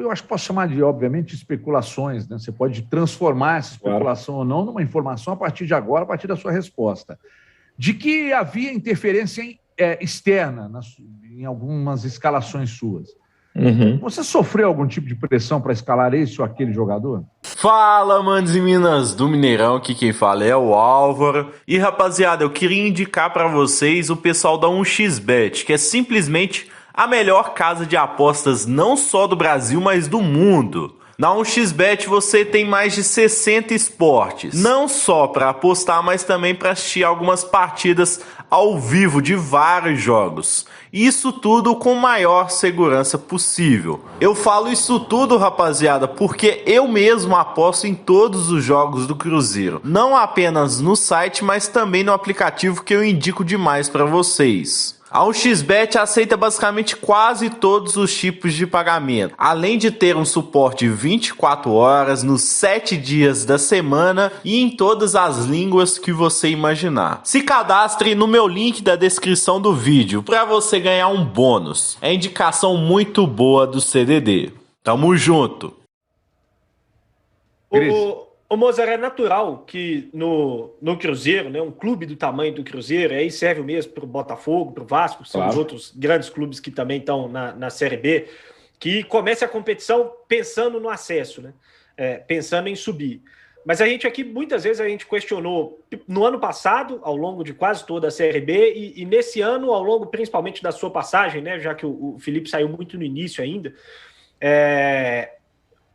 eu acho que posso chamar de, obviamente, especulações, né? Você pode transformar essa especulação ou não numa informação a partir de agora, a partir da sua resposta. De que havia interferência externa em algumas escalações suas. Você sofreu algum tipo de pressão para escalar esse ou aquele jogador? Fala, manos e minas do Mineirão, aqui quem fala é o Álvaro. E rapaziada, eu queria indicar para vocês o pessoal da 1xBet, que é simplesmente a melhor casa de apostas não só do Brasil, mas do mundo. Na 1xBet você tem mais de 60 esportes, não só para apostar, mas também para assistir algumas partidas ao vivo de vários jogos. Isso tudo com maior segurança possível. Eu falo isso tudo, rapaziada, porque eu mesmo aposto em todos os jogos do Cruzeiro. Não apenas no site, mas também no aplicativo que eu indico demais para vocês. A 1xBet aceita basicamente quase todos os tipos de pagamento, além de ter um suporte 24 horas nos 7 dias da semana e em todas as línguas que você imaginar. Se cadastre no meu link da descrição do vídeo para você ganhar um bônus. É indicação muito boa do CDD. Tamo junto! Ô Mozart, é natural que no Cruzeiro, né, um clube do tamanho do Cruzeiro, aí serve mesmo para o Botafogo, para o Vasco, que são os outros grandes clubes que também estão na Série B, que comece a competição pensando no acesso, né? Pensando em subir. Mas a gente aqui, muitas vezes, a gente questionou no ano passado, ao longo de quase toda a Série B, e nesse ano, ao longo principalmente da sua passagem, né, já que o Felipe saiu muito no início ainda,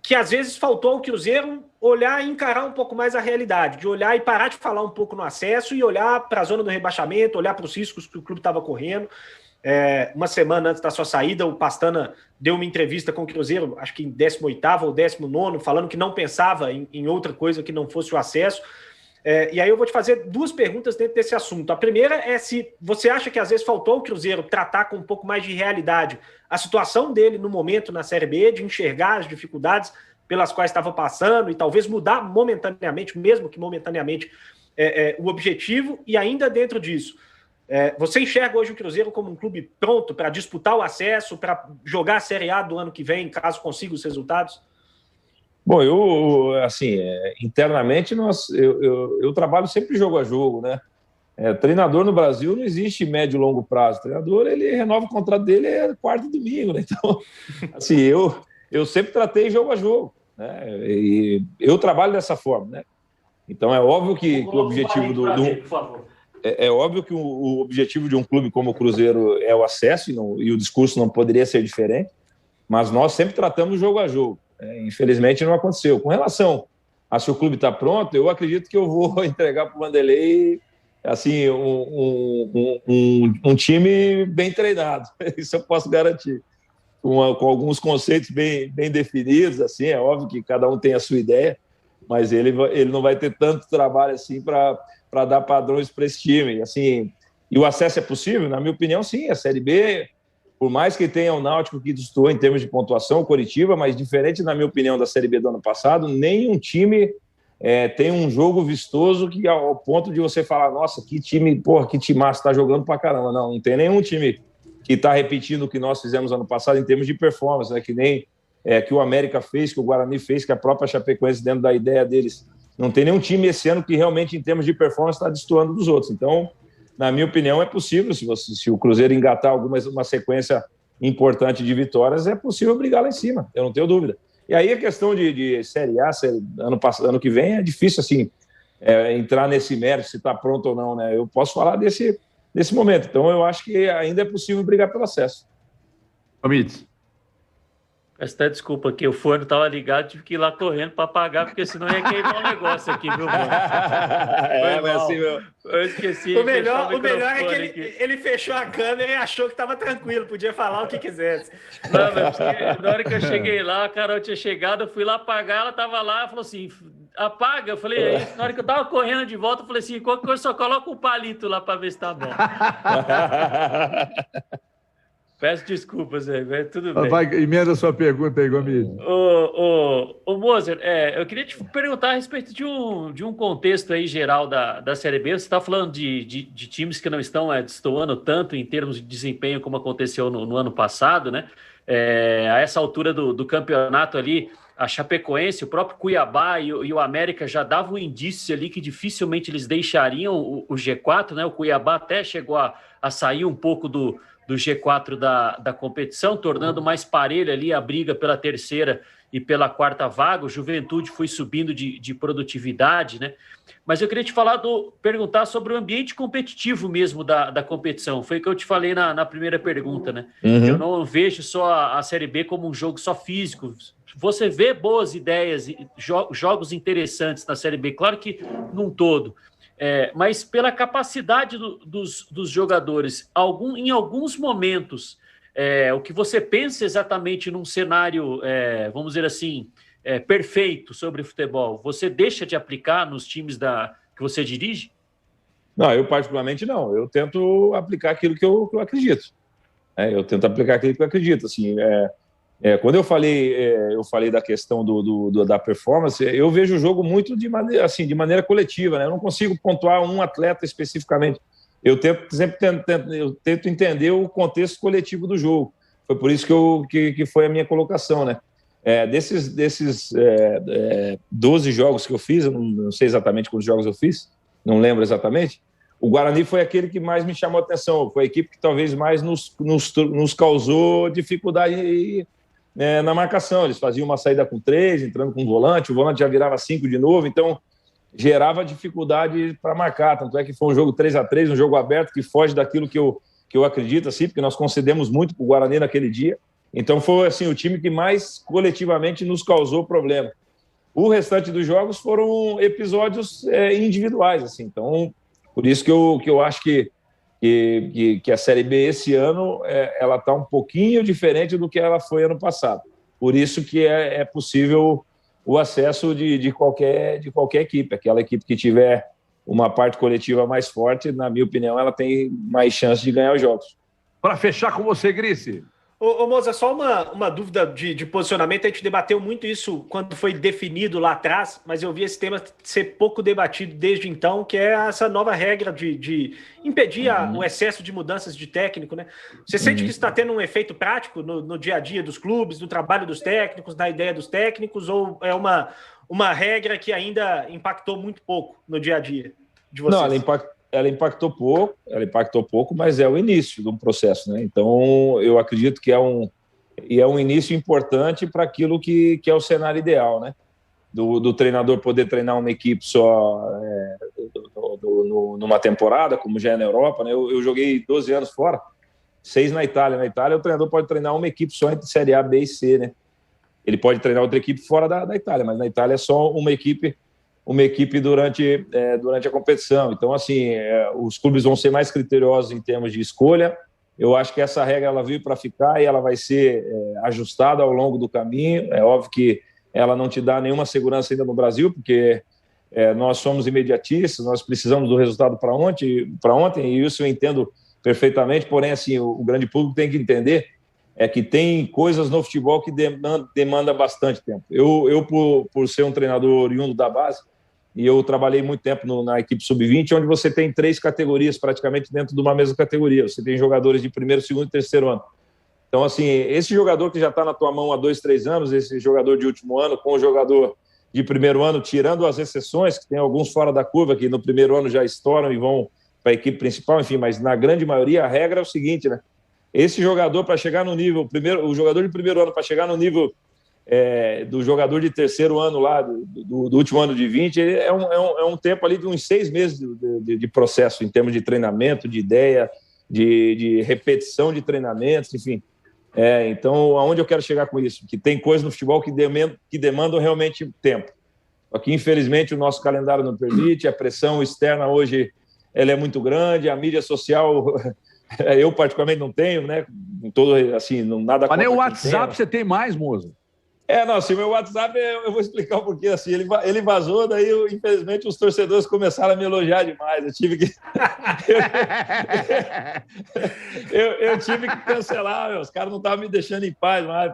que às vezes faltou ao Cruzeiro olhar e encarar um pouco mais a realidade, de olhar e parar de falar um pouco no acesso e olhar para a zona do rebaixamento, olhar para os riscos que o clube estava correndo. Uma semana antes da sua saída, o Pastana deu uma entrevista com o Cruzeiro, acho que em 18º ou 19º, falando que não pensava em outra coisa que não fosse o acesso. E aí eu vou te fazer duas perguntas dentro desse assunto. A primeira é se você acha que às vezes faltou ao Cruzeiro tratar com um pouco mais de realidade a situação dele no momento na Série B, de enxergar as dificuldades pelas quais estava passando e talvez mudar momentaneamente, mesmo que momentaneamente, o objetivo. E ainda dentro disso, você enxerga hoje o Cruzeiro como um clube pronto para disputar o acesso, para jogar a Série A do ano que vem, caso consiga os resultados? Bom, internamente eu trabalho sempre jogo a jogo, né? Treinador no Brasil não existe médio e longo prazo. O treinador, ele renova o contrato dele quarta e domingo, né? Então, assim, eu sempre tratei jogo a jogo, né? E eu trabalho dessa forma, né? Então, é óbvio que o objetivo é óbvio que o objetivo de um clube como o Cruzeiro é o acesso e o discurso não poderia ser diferente, mas nós sempre tratamos jogo a jogo. Infelizmente não aconteceu. Com relação a se o clube está pronto, eu acredito que eu vou entregar para o Vanderlei assim, um time bem treinado. Isso eu posso garantir. Com alguns conceitos bem definidos, assim, é óbvio que cada um tem a sua ideia, mas ele não vai ter tanto trabalho assim para dar padrões para esse time. Assim, e o acesso é possível? Na minha opinião, sim. A Série B, por mais que tenha o Náutico que destoou em termos de pontuação, o Coritiba, mas diferente, na minha opinião, da Série B do ano passado, nenhum time tem um jogo vistoso que ao ponto de você falar, nossa, que time, que timaço, tá jogando pra caramba. Não tem nenhum time que está repetindo o que nós fizemos ano passado em termos de performance, né? Que nem que o América fez, que o Guarani fez, que a própria Chapecoense, dentro da ideia deles, não tem nenhum time esse ano que realmente, em termos de performance, está destoando dos outros. Então, na minha opinião, é possível, se o Cruzeiro engatar uma sequência importante de vitórias, é possível brigar lá em cima, eu não tenho dúvida. E aí a questão de Série A, ano que vem, é difícil assim, entrar nesse mérito, se está pronto ou não, né? Eu posso falar desse momento. Então, eu acho que ainda é possível brigar pelo acesso. Amides. Peço até desculpa aqui, o fone estava ligado, tive que ir lá correndo para apagar, porque senão ia queimar o negócio aqui, viu, mano? Mas assim, meu... Eu esqueci. O melhor é que ele fechou a câmera e achou que estava tranquilo, podia falar o que quisesse. Não, mas na hora que eu cheguei lá, a Carol tinha chegado, eu fui lá apagar, ela estava lá, falou assim, apaga. Eu falei, é isso. Na hora que eu estava correndo de volta, eu falei assim, qualquer coisa só coloca um palito lá para ver se tá bom. Peço desculpas, mas tudo bem. Vai, emenda a sua pergunta aí, Gomes. Ô Moser, eu queria te perguntar a respeito de um contexto aí geral da Série B. Você está falando de times que não estão destoando tanto em termos de desempenho como aconteceu no ano passado, né? A essa altura do campeonato ali, a Chapecoense, o próprio Cuiabá e o América já davam um indício ali que dificilmente eles deixariam o G4, né? O Cuiabá até chegou a sair um pouco do G4 da competição, tornando mais parelha ali a briga pela terceira e pela quarta vaga. O Juventude foi subindo de produtividade, né? Mas eu queria te perguntar sobre o ambiente competitivo mesmo da competição. Foi o que eu te falei na primeira pergunta, né? Uhum. Eu não vejo só a Série B como um jogo só físico. Você vê boas ideias, jogos interessantes na Série B, claro que num todo. Mas pela capacidade dos jogadores, em alguns momentos, o que você pensa exatamente num cenário, vamos dizer assim, perfeito sobre futebol, você deixa de aplicar nos times que você dirige? Não, eu particularmente não. Eu tento aplicar aquilo que eu acredito. Eu tento aplicar aquilo que eu acredito. Assim, quando eu falei da questão da performance, eu vejo o jogo muito de maneira coletiva, né? Eu não consigo pontuar um atleta especificamente. Eu tento entender o contexto coletivo do jogo. Foi por isso que foi a minha colocação, né? Desses 12 jogos que eu fiz, eu não sei exatamente quantos jogos eu fiz, não lembro exatamente, o Guarani foi aquele que mais me chamou a atenção, foi a equipe que talvez mais nos causou dificuldade na marcação. Eles faziam uma saída com 3, entrando com o volante já virava 5 de novo, então gerava dificuldade para marcar. Tanto é que foi um jogo 3-3, um jogo aberto que foge daquilo que eu acredito, assim, porque nós concedemos muito para o Guarani naquele dia. Então foi assim, o time que mais coletivamente nos causou problema. O restante dos jogos foram episódios individuais, assim. Então, por isso que eu acho que a Série B esse ano ela está um pouquinho diferente do que ela foi ano passado. Por isso que é possível o acesso de qualquer equipe. Aquela equipe que tiver uma parte coletiva mais forte, na minha opinião, ela tem mais chance de ganhar os jogos. Para fechar com você, Grice. Ô Moza, só uma dúvida de posicionamento. A gente debateu muito isso quando foi definido lá atrás, mas eu vi esse tema ser pouco debatido desde então, que é essa nova regra de impedir o excesso de mudanças de técnico, né? Você sente que isso está tendo um efeito prático no dia a dia dos clubes, no trabalho dos técnicos, na ideia dos técnicos, ou é uma regra que ainda impactou muito pouco no dia a dia de vocês? Não, ela impactou pouco, mas é o início de um processo, né? Então, eu acredito que é um início importante para aquilo que é o cenário ideal, né? Do treinador poder treinar uma equipe só numa temporada, como já é na Europa, né? Eu joguei 12 anos fora, 6 na Itália. Na Itália, o treinador pode treinar uma equipe só entre Série A, B e C, né? Ele pode treinar outra equipe fora da Itália, mas na Itália é só uma equipe durante a competição. Então, assim, os clubes vão ser mais criteriosos em termos de escolha. Eu acho que essa regra ela veio para ficar e ela vai ser ajustada ao longo do caminho. É óbvio que ela não te dá nenhuma segurança ainda no Brasil, porque nós somos imediatistas, nós precisamos do resultado para ontem, e isso eu entendo perfeitamente, porém, assim, o grande público tem que entender que tem coisas no futebol que demanda bastante tempo. Eu por ser um treinador oriundo da base, e eu trabalhei muito tempo na equipe sub-20, onde você tem 3 categorias praticamente dentro de uma mesma categoria. Você tem jogadores de primeiro, segundo e terceiro ano. Então, assim, esse jogador que já está na tua mão há 2, 3 anos, esse jogador de último ano, com o jogador de primeiro ano, tirando as exceções, que tem alguns fora da curva, que no primeiro ano já estouram e vão para a equipe principal, enfim, mas na grande maioria a regra é o seguinte, né? Esse jogador, para chegar no nível, o jogador de primeiro ano, para chegar no nível do jogador de terceiro ano lá, do último ano de 20, é um tempo ali de uns 6 meses de processo, em termos de treinamento, de ideia, de repetição de treinamentos, enfim. Então, aonde eu quero chegar com isso? Que tem coisas no futebol que demandam realmente tempo. Só que, infelizmente, o nosso calendário não permite, a pressão externa hoje ela é muito grande, a mídia social... Eu, particularmente, não tenho, né? Todo, assim, nada. Mas nem o WhatsApp você tem mais, moça. Não, se o meu WhatsApp, eu vou explicar um pouquinho assim, ele vazou, daí infelizmente os torcedores começaram a me elogiar demais, eu tive que eu tive que cancelar, os caras não estavam me deixando em paz mais.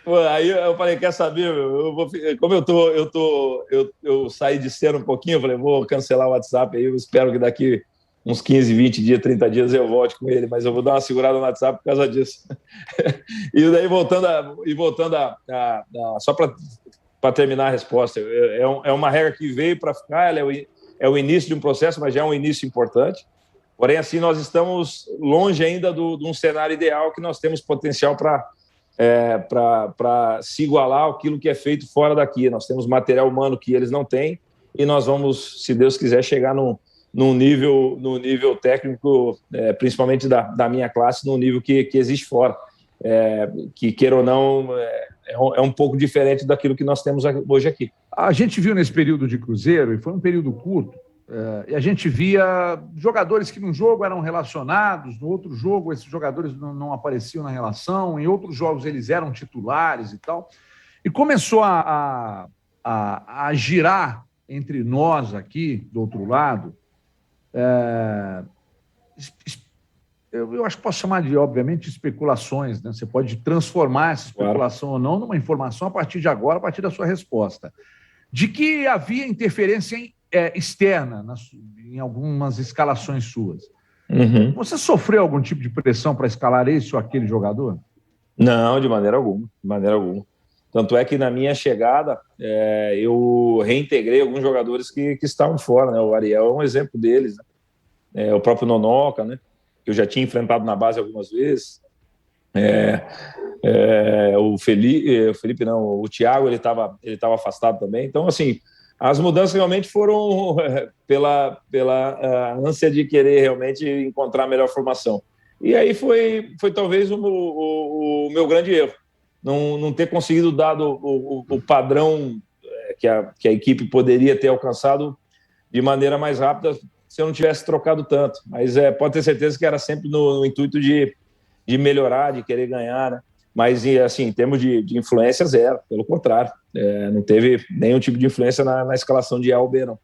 Pô, aí eu falei, quer saber, como eu saí de cena um pouquinho, eu falei, vou cancelar o WhatsApp aí, eu espero que daqui uns 15, 20 dias, 30 dias eu volte com ele, mas eu vou dar uma segurada no WhatsApp por causa disso. E daí, voltando só para terminar a resposta, é uma regra que veio para ficar, ela é o início de um processo, mas já é um início importante. Porém, assim, nós estamos longe ainda de um cenário ideal que nós temos potencial para se igualar àquilo que é feito fora daqui. Nós temos material humano que eles não têm e nós vamos, se Deus quiser, chegar no nível técnico, principalmente da minha classe, no nível que existe fora, que, queira ou não, é um pouco diferente daquilo que nós temos hoje aqui. A gente viu nesse período de Cruzeiro, e foi um período curto, e a gente via jogadores que num jogo eram relacionados, no outro jogo esses jogadores não apareciam na relação, em outros jogos eles eram titulares e tal, e começou a girar entre nós aqui, do outro lado, eu acho que posso chamar de, obviamente, especulações, né? Você pode transformar essa especulação ou não numa informação a partir de agora, a partir da sua resposta, de que havia interferência externa em algumas escalações suas. Uhum. Você sofreu algum tipo de pressão para escalar esse ou aquele jogador? Não, de maneira alguma, de maneira alguma. Tanto é que na minha chegada eu reintegrei alguns jogadores que estavam fora, né? O Ariel é um exemplo deles, né? O próprio Nonoca, né? Que eu já tinha enfrentado na base algumas vezes. O Felipe não, o Thiago, ele estava afastado também. Então, assim, as mudanças realmente foram pela ânsia de querer realmente encontrar a melhor formação. E aí foi talvez o meu grande erro. Não ter conseguido dar o padrão que a equipe poderia ter alcançado de maneira mais rápida se eu não tivesse trocado tanto. Mas pode ter certeza que era sempre no intuito de melhorar, de querer ganhar, né? Mas, assim, em termos de influência, zero. Pelo contrário, não teve nenhum tipo de influência na escalação de A ou B, não.